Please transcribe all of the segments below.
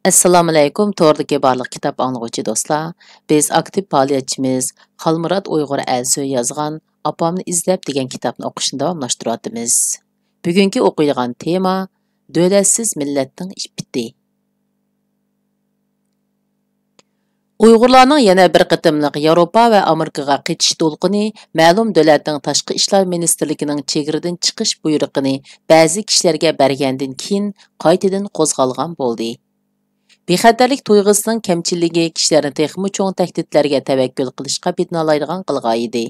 Assalomu alaykum, to'rdagi barliq kitob anglag'uvchi do'stlar. Biz aktiv faoliyatchimiz Xalmurat Uyg'ur Elsoy yozgan Apamni izlab degan kitobni o'qishni davomlashtiryapmiz. Bugungi o'qiydigan tema Davlatsiz millatning ippiti. Uyg'urlarning yana bir qitimliq Yevropa va Amerikaga qetish to'lqini ma'lum davlatning tashqi ishlar ministrligining chegaradan chiqish buyrug'ini ba'zi kishilarga bergandan keyin qaytadan qo'zg'algan bo'ldi. Bexatarlik tuyg'usining kamchiligi kishilarni texmi cho'ng tahdidlarga tavakkul qilishga bitnolaydigan qilgan edi.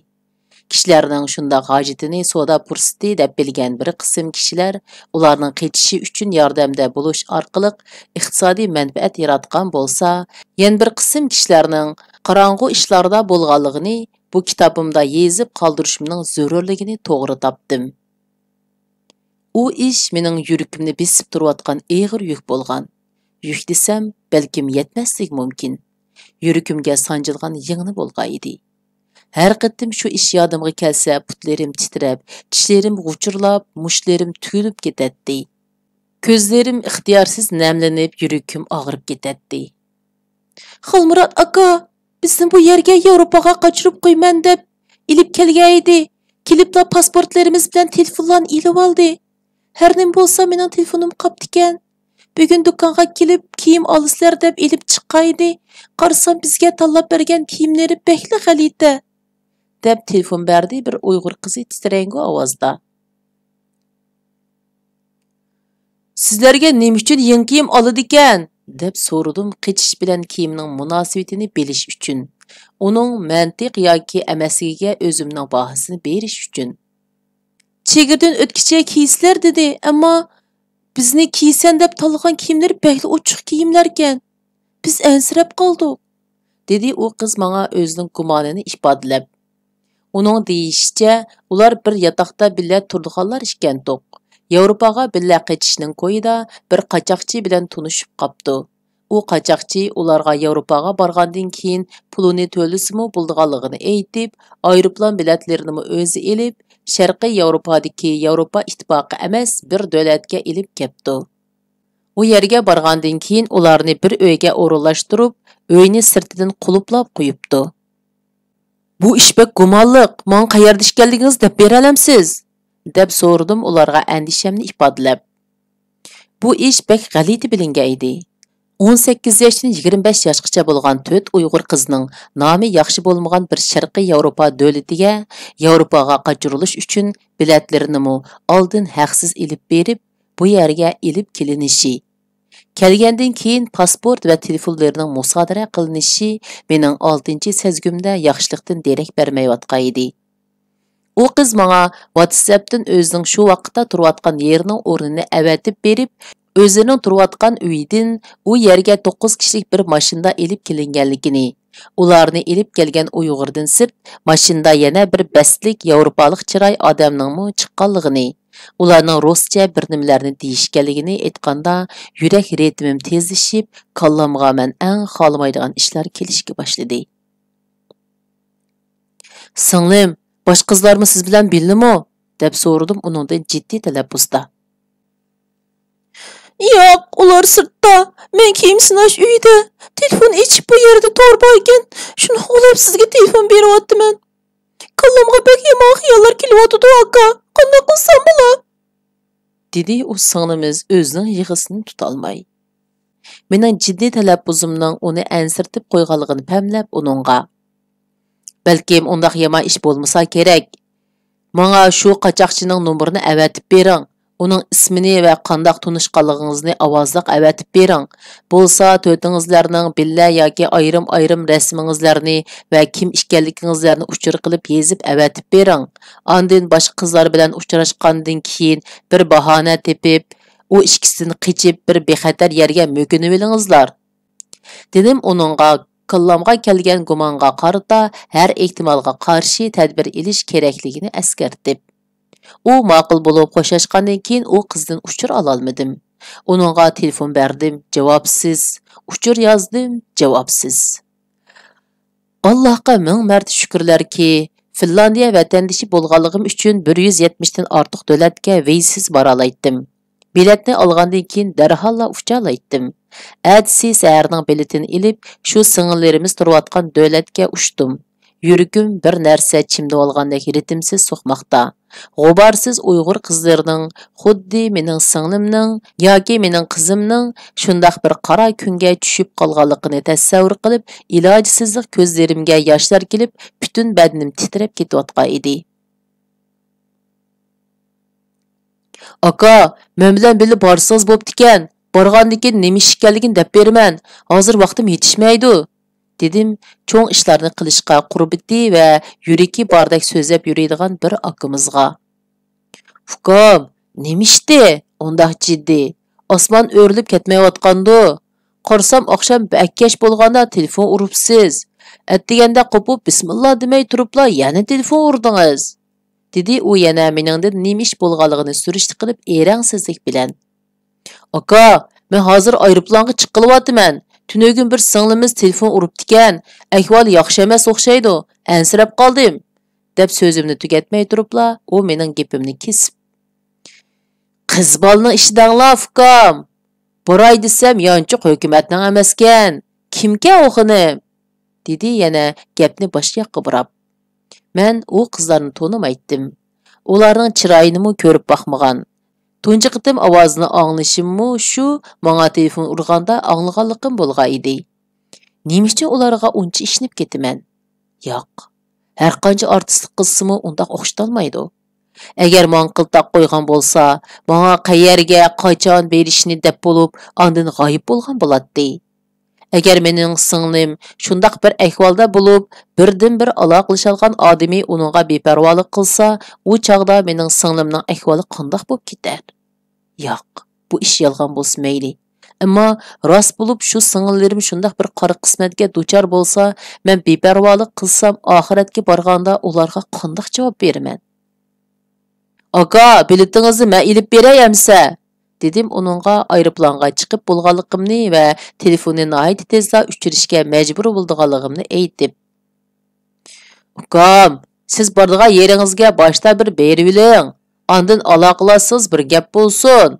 Kishilarning shundoq hojatini soda fursati deb bilgan bir qism kishilar ularning qetishi uchun yordamda bo'lish orqali iqtisodiy manfaat yaratgan bo'lsa, yana bir qism kishilarning qorong'u ishlarda bo'lganligini bu kitobimda yezib qoldirishimning zarurligini to'g'ri topdim. U ish mening yurakimni besib turayotgan og'ir yuk bo'lgan. Yük desem belkim yetmeslik mümkün. Yürükümge sancılgan yığını bolğay idi. Her qıttım şu iş yadımga kelse putlerim titrep, dişlerim g'uchurlab, mushlarim tüyülüp ketedi. Gözlerim ixtiyarsız nemlenip yürüküm ağırıp ketedi. Xalmurat aka, bizim bu yerge Yevropaga qaçırıp qoyman deb ilip kelgaydi. Kilipla pasportlarımız bilen telefonlarni ilip aldı. Her nim bolsa mening telefonum qaptiken. Bugün dükkanga kelip kiyim alıslar deb elip chiqqaydi. Qarasam bizga tanlab bergan kiyimleri bekli g'alita. Deb telefon berdi bir Uyg'ur qizi titrangu ovozda. Sizlarga nima uchun yangi kiyim oladi ekan? Deb so'radim qechish bilan kiyimning munosabatini bilish uchun. Uning mantiq yoki emasligiga o'zimning bahosini berish uchun. Chegirdan o'tkicha kiysizlar dedi, ammo bizni kiysen deb tanlagan kiyimler bekli uçuq kiyimlerken. Biz ensirab qoldik, dedi u qiz menga o'zining gumonini ifodalab. Uning deyishicha, ular bir yotoqda birga turdiganlar ekan to'q. Yevropaga birga qetishning ko'yida bir qochoqchi bilan tunishib qopdi. U qochoqchi ularga Yevropaga borgandan keyin pulini to'lisimi bo'lganligini aytib, aeroplan biletlarini o'zi elib, Sharqiy Yevropadagi Yevropa ittifoqi emas bir davlatga ilib kepti. U yerga borgandan keyin ularni bir uyga o'rinlashtirib, uyni sirtidan quluplab qo'yibdi. Bu ish bek gumonliq, men qayerda ishganligingizni deb bera olamsiz? Deb so'radim ularga andishamni ifodalab. Bu ish bek g'alati bilingan edi. 18 yoshdan 25 yoshgacha bo'lgan 4 Uyg'ur qizining nomi yaxshi bo'lmagan bir Sharqiy Yevropa davlatiga Yevropaga qochirilish uchun biletlarini oldin haqsiz ilib berib, bu yerga ilib kelinishi. Kelgandan keyin pasport va telefonlarining musodara qilinishi mening 6-sezgimda yaxshilikdan derak bermayotgan edi. U qiz menga WhatsAppdan o'zining shu vaqtda turayotgan yerining o'rnini avatib berib, o'zining turayotgan uyidan u yerga 9 kishilik bir mashinada elib kelinganligini, ularni elib kelgan Uyg'urdan sirt mashinada yana bir baslik Yevropalik chiroy odamning chiqqanligini, ularning ruscha bir nimalarni deyishganligini aytganda yurak ritmim tezlashib, kallamga men eng xolamaydigan ishlar kelishga boshladi. Singlim, bosh qizlarmi siz bilan bildimi? Deb so'radim uningdan jiddiy talaffuzda. Yo'q, ular sirtda. Men kiyim sinash uyida. Telefon ichib bu yerda torba ekan. Shuni xohlab sizga telefon beryapman. Qallamga bek yomon xayollar kelyapti aka. Qanday qilsam bo'lar? Dedi u singlimiz o'zining yig'isini tutolmay. Mening jiddiy talaffuzimning uni ansirtib qo'yganligini pamlab uningga. Balkim undaq yomon ish bo'lmasa kerak. Menga shu qochoqchining nomerini avatib bering. Uning ismini va qandoq tunishganligingizni ovozliq avatib bering. Bo'lsa, to'tingizlarning billa yoki ayrim-ayrim rasmingizlarni va kim ekanligingizni uchur qilib yezib avatib bering. Ondan boshqa qizlar bilan uchrashgandan keyin bir bahona tepib, u ikkisidan qichib bir bexatar yerga mo'kinib olingizlar. Dedim uningga kallamga kelgan gumonga qarata har ehtimolga qarshi tadbir elish kerakligini eskartib. U ma'qul bo'lib qo'shashgandan keyin u qizdan uchur ola olmadim. Uningga telefon berdim, javobsiz. Uchur yozdim, javobsiz. Allohga ming marta shukrlarki, Finlandiya vatandoshi bo'lganligim uchun 170 dan ortiq davlatga vizasiz bora oldim. Biletni alğandan keyin dərhalla uçalaytdim. Әтісі сәрінің билетini ilib, şu singillerimiz turayotgan dövlətə uçdum. Yürgüm bir нәрсә чимдеп алгандek ritmsiz so'qmoqda. G'ubarsiz Uyg'ur qizlarining, xuddi mening singlimning yoki mening qizimning shundoq bir qora kunga tushib qolganligini tasavvur qilib, ilojsizlik ko'zlarimga yoshlar kelib, butun badanim titrab ketayotgan edi. Aka, men bilan birga borsangiz bo'pti-ekan. Borgandan keyin nima ish ekanligini deb beraman. Hozir vaqtim yetishmaydi, dedim. Cho'ng ishlarni qilishga qurbati va yuragi bordek so'zlab yuradigan bir akamizga. Ukam, nima ishdi? Undaq jiddiy. Osmon o'rilib ketmayotgandi. Qarsam oqshom bakkash bo'lganda telefon uribsiz. Atdiganda qopib bismillah demay turibla yana telefon urdingiz, dedi u yana meningdan nima ish bo'lganligini surishti qilib erangsizlik bilan. Aka, men hozir aeroplanga chiqilyapman. Tunögün bir singlimiz telefon uribdi-ekan. Ahvoli yaxshi emas o'xshaydi. Ansirab qoldim, deb so'zimni tugatmay turibla, u mening gapimni kesib. Qiz bolning ishidanglar, ukam. Boray desam, yanchiq hukumatning emaskan. Kimga o'xini? Dedi yana gapni boshqa yoqqa burab. Men u qizlarni tonimaydim. Ularning chiroyini ko'rib baxmagan. Tunji qitim ovozini anglashimmi shu menga telefon urganda anglaganligim bo'lgan edi. Nima uchun ularga uncha ishinib ketaman? Yo'q. Har qancha artistlik qilsimi undaq o'xshatolmaydi. Agar men qiltaq qo'ygan bo'lsa, menga qayerga, qachon berishni deb bo'lib, ondan g'oyib bo'lgan bo'ladi. Agar mening singlim shundaq bir ahvolda bo'lib, birdan-bir aloqalashgan odami uningga beparvolik qilsa, u chaqda mening singlimning ahvoli qandoq bo'lib ketar? Yo'q, bu ish yolg'on bo'lsa mayli. Ammo rost bo'lib shu singillarim shundaq bir qora qismatga duchor bo'lsa, men beparvolik qilsam, oxiratga borganda ularga qandoq javob beraman? Aka, biletingizni men ilib beray amsa, dedim uningga aeroplanga chiqib bo'lganligimni va telefonni nihoyat tezda o'chirishga majbur bo'lganligimni aytib. Ukam, siz bordigan yeringizga boshda bir berib oling. Ondan aloqalasiz bir gap bo'lsin.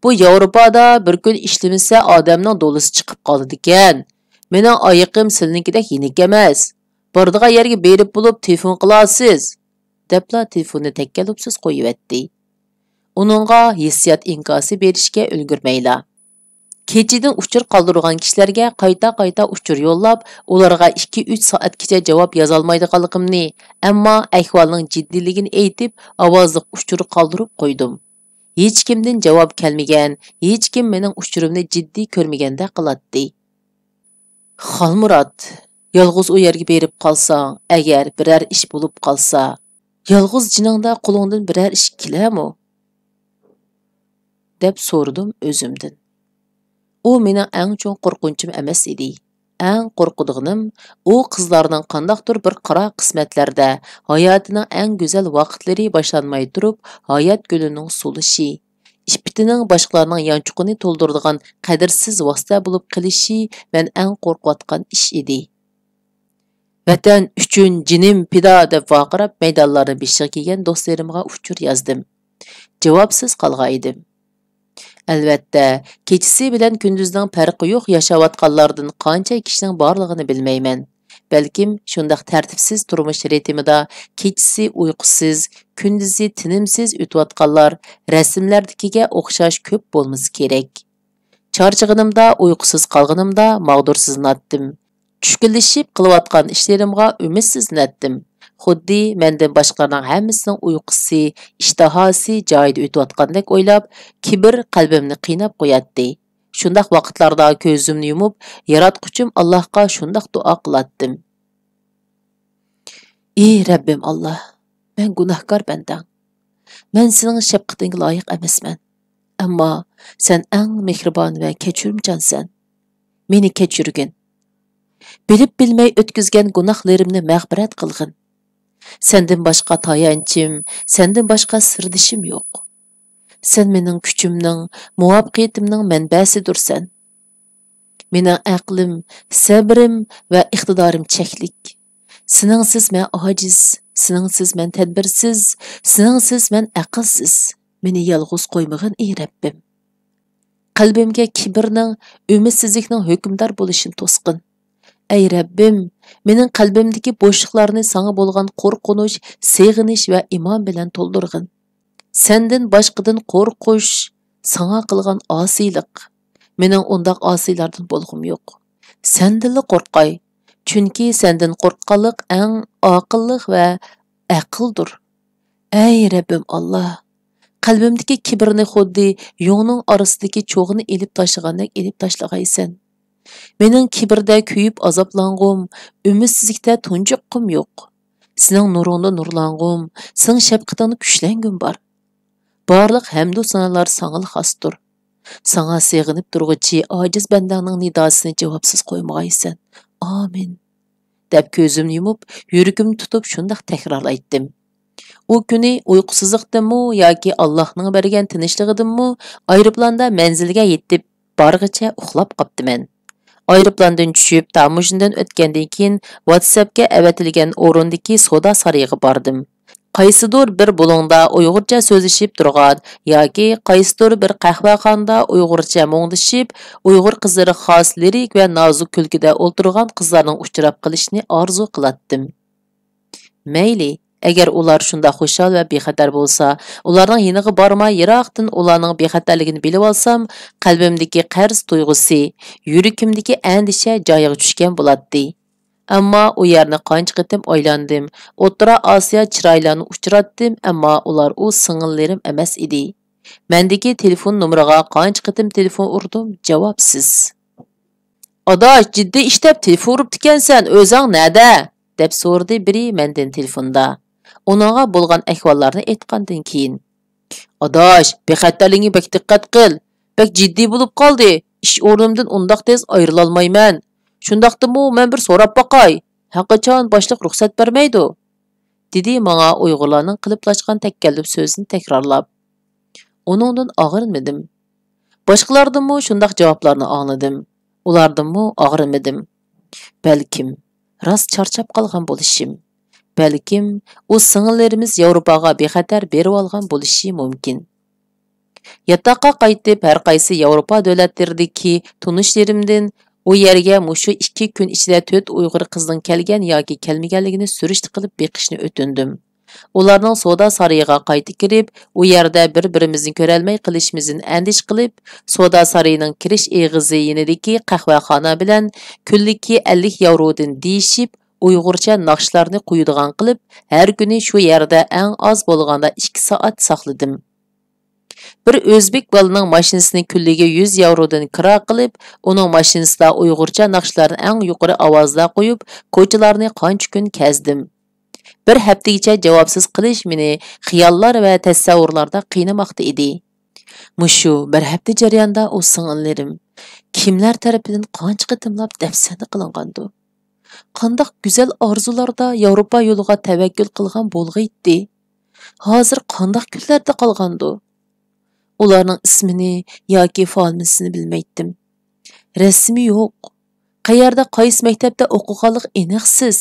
Bu Yevropada bir kun ishlamasa odamning dolisi chiqib qoladi ekan. Mening oyiqim siznikidek yenik emas. Bordigan yerga berib bo'lib telefon qilasiz, debla telefonni takkalupsiz qo'yibdi. Uningga hissiyat inkosi berishga ulgurmayla. Kechidan uchur qoldirgan kishilarga qayta uchur yo'llab, ularga 2-3 soatgacha javob yoza olmaydiganligimni, ammo ahvolning jiddiyligini aytib, ovozliq uchur qoldirib qo'ydim. Hech kimdan javob kelmagan, hech kim mening uchurimni jiddiy ko'rmaganda qiladi. Xolmurod, yolg'iz u yerga berib qolsang, agar biror ish bo'lib qolsa, yolg'iz jiningda qo'lingdan biror ish kelami? deb so'radim o'zimdan. U mening eng cho'ng qo'rqinchim emas edi. Eng qo'rqadiganim u qizlarning qandaqdir bir qora qismatlarda hayotining eng go'zal vaqtlari boshlanmay turib, hayot gullining sulashi, ipitining boshqalarning yanchuqini to'ldiradigan qadrsiz vosita bo'lib qilishi men eng qo'rqayotgan ish edi. Vatan uchun jinim pido deb vaqirab maydonlarni beshiga kelgan do'stlarimga uchur yozdim. Javobsiz qolgan edim. Albatta, kechasi bilan kunduzning farqi yo'q yashayotganlardan qancha kishining borligini bilmayman. Balkim shundaq tartibsiz turmush ritmida kechasi uyqusiz, kunduzi tinimsiz o'tayotganlar rasmlardagiga o'xshash ko'p bo'lmasa kerak. Charchig'inimda, uyqusiz qolganimda mag'dursizlandim. Tushkunlashib qilayotgan ishlarimga umidsizlandim. Xuddi mendan boshqalarning hammasining uyqusi, ishtahosi joyida o'tayotgandek o'ylab, kibr qalbimni qiynab qo'yatdi. Shundaq vaqtlarda ko'zimni yumib, yaratquchim Allohga shundaq duo qilatdim. Ey Rabbim Alloh, men gunohkor bandang. Men sening shafqatingga loyiq emasman. Ammo sen eng mehribon va kechirimchansan. Meni kechirgin. Bilib bilmay o'tkazgan gunohlarimni mag'firat qilgin. Senden başqa tayanchim, senden başqa sirdishim yo'q. Sen mening kuchimning, muvaffaqiyatimning manbasidirsan. Mening aqlim, sabrim va iqtidorim cheklik. Seningsiz men ojiz, seningsiz men tadbirsiz, seningsiz men aqlsiz. Meni yolg'iz qo'ymag'in ey Rabbim. Qalbimga kibrning, ümidsizlikning hukmdor bo'lishini to'sqin. Ey Rabbim, mening qalbimdagi bo'shliqlarni sana bo'lgan qo'rqinish, seg'inish va iymon bilan to'ldirgin. Senden boshqadan qo'rqish, sana qilgan osiylik. Mening undaq osiylardan bo'lg'im yo'q. Sendinli qo'rqay, chunki senden qo'rqqanlik eng oqillik va aqldir. Ey Rabbim Allah, qalbimdagi kibrni xuddi yo'ngning orasidagi cho'g'ini elib tashlagandek elib tashlagaysan. Mening kibrda kuyib azoblang'um, ümidsizlikda tunjiqqim yo'q. Sening nuringda nurlang'um, sening shafqatingda kuchlangum bor. Barliq hamdu sanolar sanga xosdir. Sana seg'inib turg'uchi ojiz bandaning nidosini javobsiz qo'ymag'aysan. Amin. Deb ko'zimni yumib, yuragimni tutib shundoq takrorlaydim. U kuni uyqusizlikdimi yoki Allohning bergan tinchligidimi aeroplanda manzilga yetib borgacha uxlab qoptiman. Aeroplandan tushib, tamoshnadan o'tgandan keyin WhatsAppga avatilgan o'rindagi soda sarayiga bordim. Qaysidir bir bulungda Uyg'urcha so'zlashib turgan yoki qaysidir bir qahvaxonada Uyg'urcha mo'ngdishib, Uyg'ur qizlari xos lirik va nozik kulkida o'tirgan qizlarning uchrab qilishni orzu qilatdim. Mayli, agar ular shunda xushal va bexatar bo'lsa, ularning yeniga bormay yiroqdan ularning bexatarligini bilib olsam, qalbimdagi qarz tuyg'usi, yuragimdagi andisha joyiga tushgan bo'ladi. Ammo u yerni qancha qitim o'ylandim. O'rta Osiyo chiroylarni uchratdim, ammo ular u singillarim emas edi. Mendagi telefon nomeriga qancha qitim telefon urdim, javobsiz. Adash, jiddiy ishlab telefon urib ekansan, o'zing nada? Deb so'radi biri mendan telefonda. Unaga bo'lgan ahvollarni aytgandan keyin. Adash, bexatarligingga bek diqqat qil. Bek jiddiy bo'lib qoldi. Ish o'rnimdan undaq tez ayrila olmayman. Shundaqdimi men bir so'rab boqay. Haqiqatan boshliq ruxsat bermaydi. Dedi menga Uyg'urlarning qiliplashgan takkallub so'zini takrorlab. Uningdan og'rinmadim. Boshqalardanmi shundaq javoblarni angladim. Ulardanmi og'rinmadim. Balkim rost charchab qolgan bo'lishim. Balkim u singillarimiz Yevropaga bexatar berib olgan bo'lishi mumkin. Yataqqa qaytib har qaysi Yevropa davlatlaridagi tunishlarimdan u yerga mushu 2 kun ichida 4 Uyg'ur qizning kelgan yoki kelmaganligini surishti qilib beqishni o'tindim. Ularning soda sarayiga qaytib kirib, u yerda bir-birimizni ko'rolmay qilishimizni andish qilib, soda sarayining kirish eg'izi yonidagi qahvaxona bilan kunligi 50 yevrodan deyishib, Uyg'urcha naqshlarni qo'yadigan qilib, har kuni shu yerda eng oz bo'lganda 2 soat saqladim. Bir o'zbek bolaning mashinasini kunliga 100 yevrodan kira qilib, uning mashinasida Uyg'urcha naqshlarni eng yuqori ovozda qo'yib, ko'chalarni qancha kun kezdim. Bir haftagacha javobsiz qilish meni xiyollar va tasavvurlarda qiynamoqda edi. Mushu bir hafta jarayonida u singillarim kimlar tarafidan qancha qitimlab dafsana qilingandi. Qandoq go'zal orzularda Yevropa yo'liga tavakkul qilgan bo'lg'aydi. Hozir qandoq kunlarda qolgandi. Ularning ismini yoki familiyasini bilmaydim. Rasmi yo'q. Qayerda qaysi maktabda o'qiganlik aniqsiz.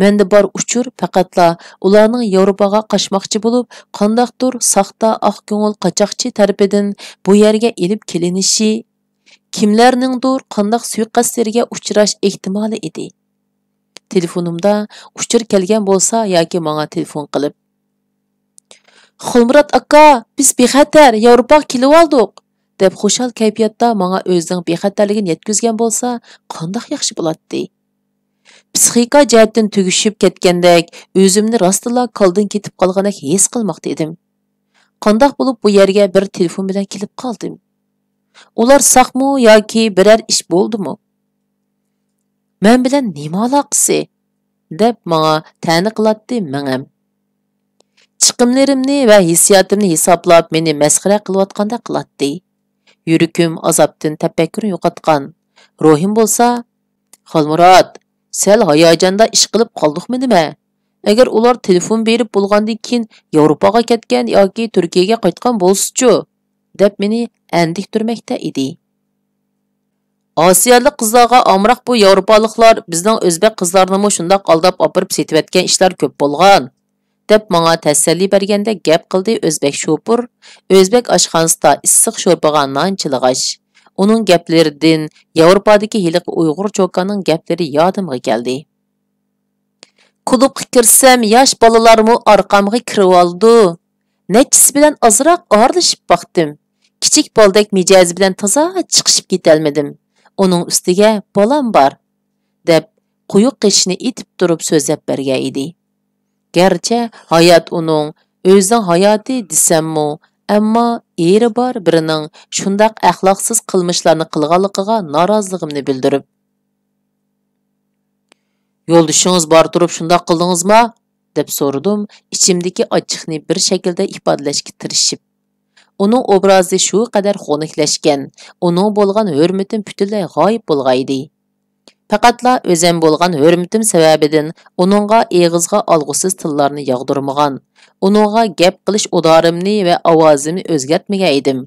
Menda bor uchur faqatla ularning Yevropaga qochmoqchi bo'lib, qandoqdir saxta oq ko'ngil qochoqchi tarafidan bu yerga elib kelinishi, kimlarningdir qandoq suiqasdlarga uchrash ehtimoli edi. Telefonimda uchur kelgan bo'lsa yoki menga telefon qilib Xulmurat aka, biz bexatar Yevropaga kelib oldik deb xushal kayfiyatda menga o'zining bexatarligini yetkazgan bo'lsa, qandoq yaxshi bo'ladi. Psixika jihatdan tugishib ketgandek, o'zimni rostila qoldin ketib qolgandek his qilmoqda edim. Qandoq bo'lib bu yerga bir telefon bilan kelib qoldim? Ular saqmi yoki biror ish bo'ldimi? Men bilan nima aloqasi? deb menga ta'ni qiladi mengam. Chiqimlarimni va hissiyotimni hisoblab meni masxara qilayotganda qiladi. Yuragim azobdan tafakkur yo'qotgan. Ruhim bo'lsa, Xolmurat, sel hayajonda ish qilib qoldikmi nima? Agar ular telefon berib bo'lgandan keyin Yevropaga ketgan yoki Turkiyaga qaytgan bo'lsa-chu, deb meni andiktirmoqda edi. Osiyolik qizlarga amroq bu Yevropaliklar bizning o'zbek qizlarini shundoq aldab opirib setayotgan ishlar ko'p bo'lgan. deb menga tasalli berganda gap qildi o'zbek shopur. O'zbek oshxonasida issiq sho'rpaga non chilg'ash. Uning gaplaridan Yevropadagi hiliq Uyg'ur cho'kaning gaplari yodimga keldi. Klubga kirsam, yosh bolalarmi orqamga kirib oldi. Nechisi bilan ozroq orlashib baqdim. Kichik boldek mijozi bilan toza chiqishib ketolmadim. Uning ustiga bolam bor, deb quyuq qishni itib turib so'zlab bergan edi. Gerçi hayat uning o'zining hayoti desammi, ammo eri bor birining shundaq axloqsiz qilmishlarni qilganligiga noroziligimni bildirib, "Yo'ldoshingiz bor turib shundaq qildingizmi?" deb so'radim, ichimdagi ochiqni bir shaklda ifodalashga tirishib. Uning obrazi shu qadar xoniklashgan, uning bo'lgan hurmatim butunlay g'oyib bo'lgan edi. Faqatla o'zim bo'lgan hurmatim sababidan uningga eg'izga olg'usiz tillarni yog'dirmagan, uningga gap qilish udorimni va ovozimni o'zgartmagan edim.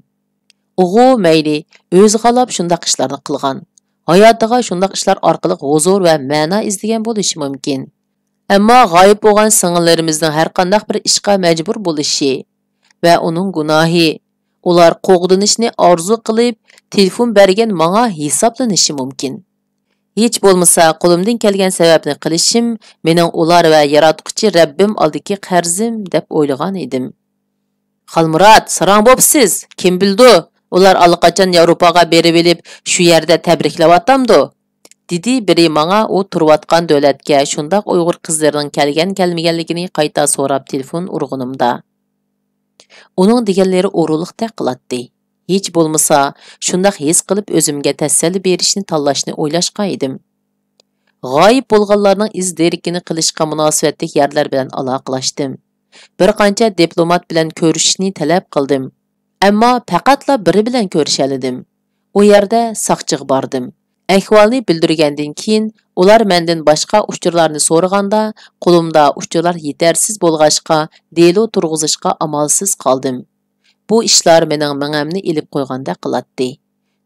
O'g'u mayli, o'zi g'alab shundaq ishlarni qilgan. Hayotiga shundaq ishlar orqali huzur va ma'no izlagan bo'lishi mumkin. Ammo g'oyib bo'lgan singillarimizning har qanday bir ishga majbur bo'lishi va uning gunohi, ular qo'g'dinishni orzu qilib, telefon bergan menga hisoblanishi mumkin. Hech bo'lmasa qo'limdan kelgan sababni qilishim mening ular va yaratuvchi Rabbim oldidagi qarzim deb o'ylagan edim. Xalmurod, sarang bo'psiz. Kim bildi? Ular allaqachon Yevropaga berib elib, shu yerda tabriklayotamdi. Dedi biri menga u turayotgan davlatga shundaq Uyg'ur qizlarining kelgan-kelmaganligini qayta so'rab telefon urg'unimda. Uning deganlari o'rinliqdek qiladi. Hech bo'lmasa, shundaq his qilib o'zimga tasalli berishni tanlashni o'ylashgan edim. G'oyib bo'lganlarning izdirikini qilishga munosabatli yerlar bilan aloqalashdim. Bir qancha diplomat bilan ko'rishishni talab qildim. Ammo faqatla biri bilan ko'rishaldim. U yerda saqchiq bordim. Ahvolni bildirgandan keyin ular mendan boshqa uchurlarni so'raganda, qo'limda uchurlar yetarsiz bo'lg'achqa, delo turg'izishga amalsiz qoldim. Bu ishlar mening ming'amni ilib qo'yganda qiladi.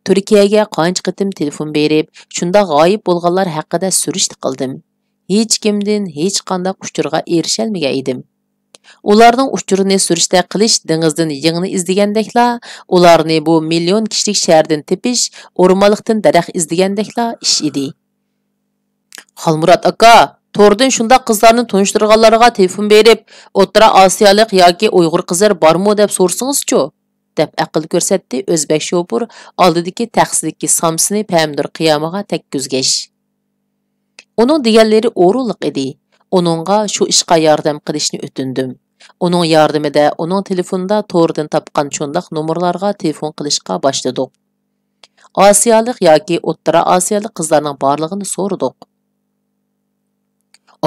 Turkiyaga qancha qitim telefon berib, shunda g'oyib bo'lganlar haqida surishti qildim. Hech kimdan hech qanday uchurga erishalmagan edim. Ularning uchurini surishta qilish dengizdan yig'ni izlagandekla, ularni bu million kishilik shahardan tepish, o'rmonlikdan daraxt izlagandekla ish edi. Xalmurod aka, Tordan shunda qizlarni tunishtirganlarga telefon berib, O'rta Osiyolik yoki Uyg'ur qizlar bormi deb so'rsangiz-chu, deb aql ko'rsatdi o'zbek shopur oldidagi taxsidagi samsini pamdir qiyomiga tekkizgash. Uning deganlari o'rinliq edi. Uningga shu ishga yordam qilishni o'tindim. Uning yordamida uning telefonda Tordan topgan shundaq nomerlarga telefon qilishga boshladik. Osiyolik yoki O'rta Osiyolik qizlarning borlig'ini so'radik.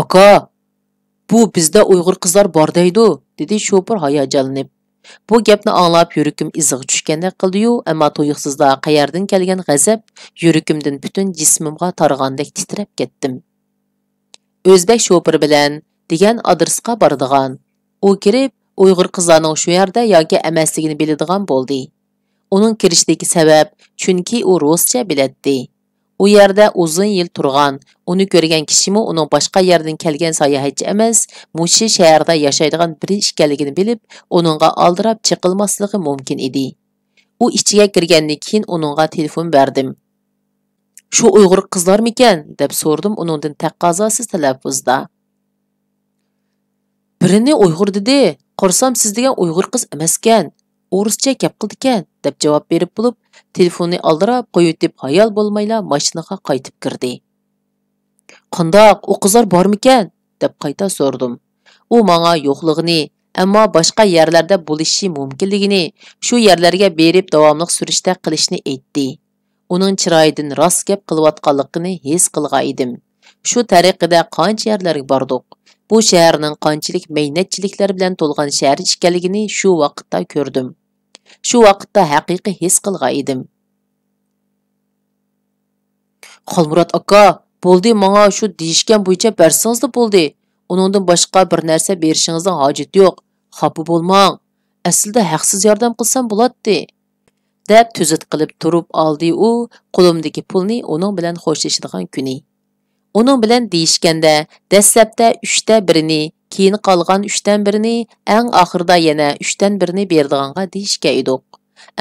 Aka, bu bizda Uyg'ur qizlar bor deydi, dedi shopur hayajonlanib. Bu gapni anglab yurakim izg'i tushgandek qildi-yu, ammo to'yiqsizda qayerdan kelgan g'azab yurakimdan butun jismimga targ'andek titrab ketdim. O'zbek shopur bilan degan adresga boradigan. U kirib, Uyg'ur qizlarning shu yerda yoki emasligini biladigan bo'ldi. Uning kirishdagi sabab chunki u ruscha biladi. U yerda uzun yil turgan, uni ko'rgan kishimi uning boshqa yerdan kelgan sayohatchi emas, mushi shaharda yashaydigan biri ekanligini bilib, uningga aldirab chiqilmasligi mumkin edi. U ichiga kirgandan keyin uningga telefon berdim. "Shu Uyg'ur qizlarmikan?" deb so'rdim uningdan taqozosiz talaffuzda. "Birini Uyg'ur dedi, qo'rsam siz degan Uyg'ur qiz emaskan. O'rischa gap qildi-kan", deb javob berib bo'lib, telefonni aldirab qo'yib hayal bo'lmayla mashinaga qaytib kirdi. "Qandoq, u qizlar bormikan?" deb qayta so'rdim. U menga yo'qligini, ammo boshqa yerlarda bo'lishi mumkinligini, shu yerlarga berib davomli surishta qilishni aytdi. Uning chiroyidan rost gap qilayotganligini his qilgan edim. Shu tariqada qancha yerlarga bordik. Bu shaharning qanchalik mehnatchiliklar bilan to'lgan shahar ekanligini shu vaqtda ko'rdim. Shu vaqtda haqiqiy his qilgan edim. "Xalmurod aka, bo'ldi, menga shu deyishgan bo'yicha bersingizda bo'ldi. Uningdan boshqa bir narsa berishingizning hojati yo'q. Xafa bo'lmang. Aslida haqsiz yordam qilsam bo'ladi", deb tuzit qilib turib oldi u qo'limdagi pulni uning bilan xo'shlashadigan kuni. Uning bilan deyishganda dastlabda 3ta birini, keyin qolgan 3dan birini, eng oxirida yana 3dan birini berdiganga deyishga edik.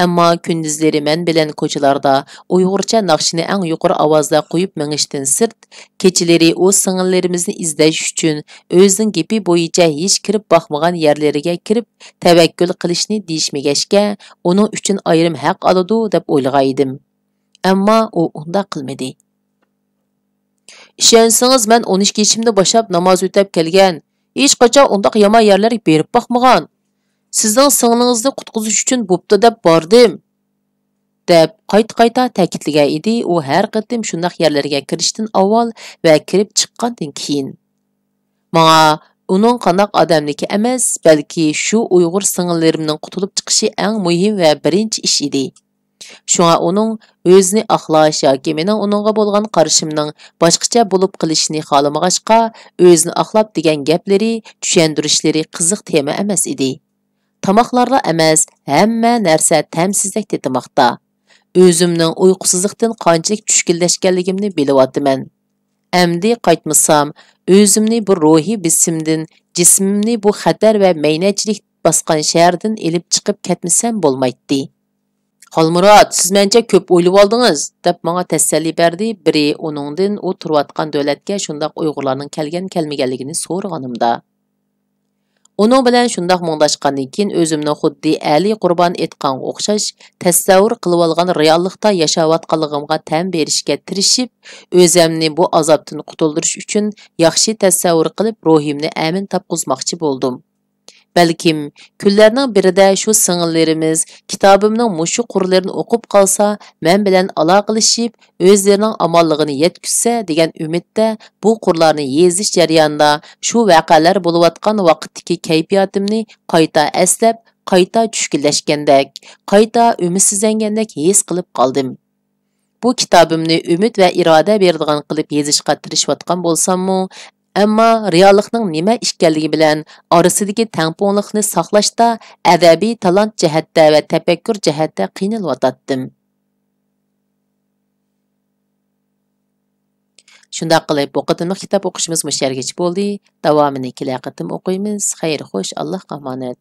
Ammo kunduzlari men bilan ko'chalarda Uyg'urcha naqshini eng yuqori ovozda qo'yib mengishdan sirt, kechalari o singillarimizni izlash uchun o'zining gapi bo'yicha hech kirib boqmagan yerlariga kirib tavakkul qilishni deyishmagashga, uning uchun ayrim haq oladi deb o'ylagan edim. Ammo u unda qilmadi. Ishonsangiz, men 12 yoshimda boshlab namoz o'tab kelgan. Hech qachon undaq yomon yerlarga berib boqmagan. Sizning singlingizni qutqizish uchun bo'pti deb bordim. deb qayta ta'kidlagan edi. U har qatim shundaq yerlarga kirishdan avval va kirib chiqqandan keyin. Menga uning qanday odamniki emas, balki shu Uyg'ur singillarimning qutulib chiqishi eng muhim va birinchi ish edi. Shunga uning o'zini aqlash yoki mening uningga bo'lgan qarashimning boshqacha bo'lib qilishini xohlamag'achqa, o'zini aqlab degan gaplari, tushuntirishlari qiziq tema emas edi. Tamoqlarla emas, hamma narsa tamsizlik tetimoqda. O'zimning uyqusizlikdan qanchalik tushkunlashganligimni bilyapman. Endi qaytmasam, o'zimni bu ruhiy bisimdan, jismimni bu xatar va maynachilik bosgan shahardan elib chiqib ketmasam bo'lmaydi. Xolmurod, siz mencha ko'p o'ylab oldingiz, deb menga tasalli berdi. Biri uningdan u turayotgan davlatga shundaq Uyg'urlarning kelmaganligini so'raganimda. Uning bilan shundaq mundashgandan keyin o'zimni xuddi Ali Qurbon etgan o'xshash tasavvur qilib olgan reallikda yashayotganligimga tan berishga tirishib, o'zimni bu azobdan qutuldirish uchun yaxshi tasavvur qilib ruhimni amin topqizmoqchi bo'ldim. Balkim kunlarning birida shu singillarimiz kitobimning mushu qurlarini o'qib qolsa, men bilan aloqalashib, o'zlarining omonligini yetkizsa degan umidda bu qurlarni yezish jarayonida shu voqealar bo'layotgan vaqtdagi kayfiyatimni qayta eslab, qayta tushkunlashgandek, qayta umidsizlangandek his qilib qoldim. Bu kitobimni umid va iroda beradigan qilib yezishga tirishayotgan bo'lsam-mu, ammo reallikning nima ishkanligi bilan orasidagi tangpongliqni saqlashda adabiy talant jihatda va tafakkur jihatda qiynalyotdim. Shundaq qilib, bu qatimliq kitob o'qishimiz mushargacha bo'ldi. Davomini kelaqatim o'qiymiz. Xayr, xo'sh, Allohga omonat.